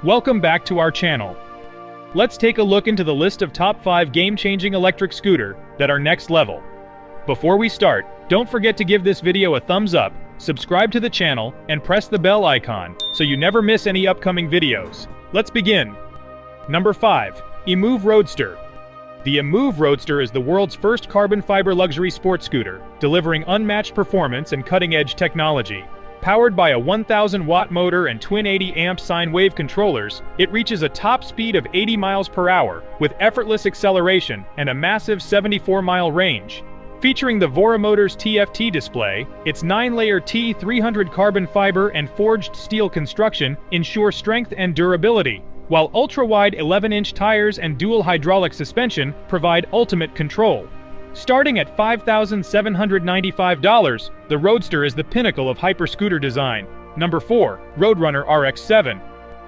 Welcome back to our channel. Let's take a look into the list of top 5 game-changing electric scooter that are next level. Before we start, don't forget to give this video a thumbs up, subscribe to the channel, and press the bell icon so you never miss any upcoming videos. Let's begin. Number 5. Emove Roadster. The Emove Roadster is the world's first carbon fiber luxury sports scooter, delivering unmatched performance and cutting-edge technology. Powered by a 1,000-watt motor and twin 80-amp sine wave controllers, it reaches a top speed of 80 miles per hour with effortless acceleration and a massive 74-mile range. Featuring the Motors TFT display, its 9-layer T300 carbon fiber and forged steel construction ensure strength and durability, while ultra-wide 11-inch tires and dual hydraulic suspension provide ultimate control. Starting at $5,795, the Roadster is the pinnacle of hyper-scooter design. Number 4. Roadrunner RX7.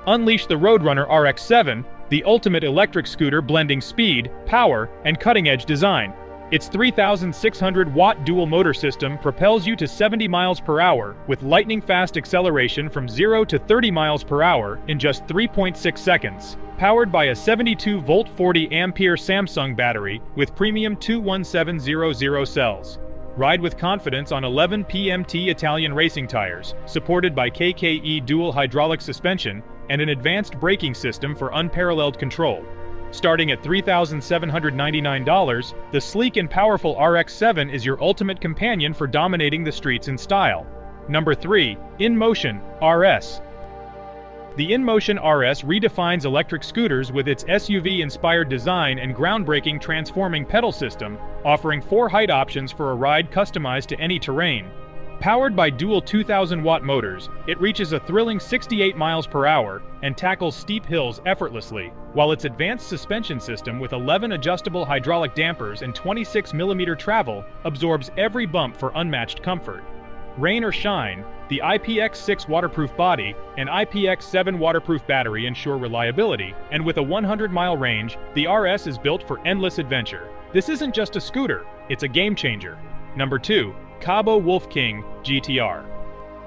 Unleash the Roadrunner RX7, the ultimate electric scooter blending speed, power, and cutting-edge design. Its 3,600-watt dual motor system propels you to 70 miles per hour with lightning-fast acceleration from 0 to 30 miles per hour in just 3.6 seconds. Powered by a 72-volt 40-ampere Samsung battery with premium 21700 cells. Ride with confidence on 11 PMT Italian racing tires, supported by KKE dual hydraulic suspension and an advanced braking system for unparalleled control. Starting at $3,799, the sleek and powerful RX7 is your ultimate companion for dominating the streets in style. Number 3. Inmotion RS. The Inmotion RS redefines electric scooters with its SUV-inspired design and groundbreaking transforming pedal system, offering 4 height options for a ride customized to any terrain. Powered by dual 2,000-watt motors, it reaches a thrilling 68 miles per hour and tackles steep hills effortlessly, while its advanced suspension system with 11 adjustable hydraulic dampers and 26mm travel absorbs every bump for unmatched comfort. Rain or shine, the IPX6 waterproof body and IPX7 waterproof battery ensure reliability, and with a 100-mile range, the RS is built for endless adventure. This isn't just a scooter, it's a game-changer. Number 2. Kaabo Wolf King GTR.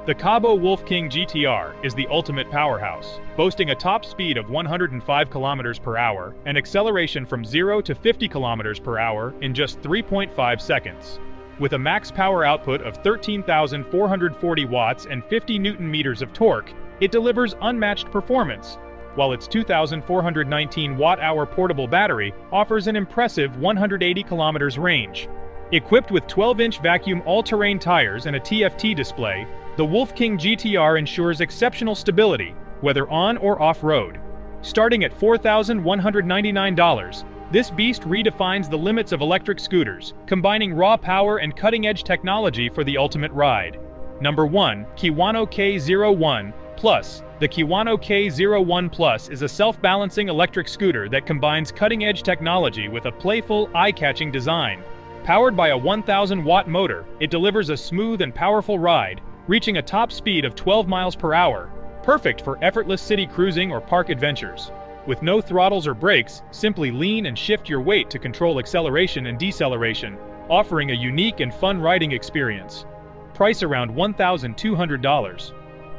The Kaabo Wolf King GTR is the ultimate powerhouse, boasting a top speed of 105 km per hour and acceleration from 0 to 50 km per hour in just 3.5 seconds. With a max power output of 13,440 watts and 50 Nm of torque, it delivers unmatched performance, while its 2,419 watt-hour portable battery offers an impressive 180 km range. Equipped with 12-inch vacuum all-terrain tires and a TFT display, the Wolf King GTR ensures exceptional stability, whether on or off-road. Starting at $4,199, this beast redefines the limits of electric scooters, combining raw power and cutting-edge technology for the ultimate ride. Number 1. Kiwano K01 Plus. The Kiwano K01 Plus is a self-balancing electric scooter that combines cutting-edge technology with a playful, eye-catching design. Powered by a 1,000-watt motor, it delivers a smooth and powerful ride, reaching a top speed of 12 miles per hour, perfect for effortless city cruising or park adventures. With no throttles or brakes, simply lean and shift your weight to control acceleration and deceleration, offering a unique and fun riding experience. Price around $1,200.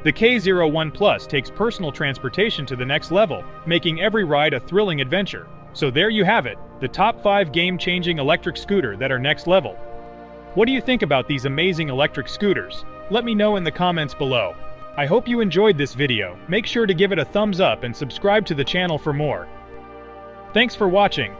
The K01 Plus takes personal transportation to the next level, making every ride a thrilling adventure. So there you have it, the top 5 game-changing electric scooter that are next level. What do you think about these amazing electric scooters? Let me know in the comments below. I hope you enjoyed this video. Make sure to give it a thumbs up and subscribe to the channel for more. Thanks for watching.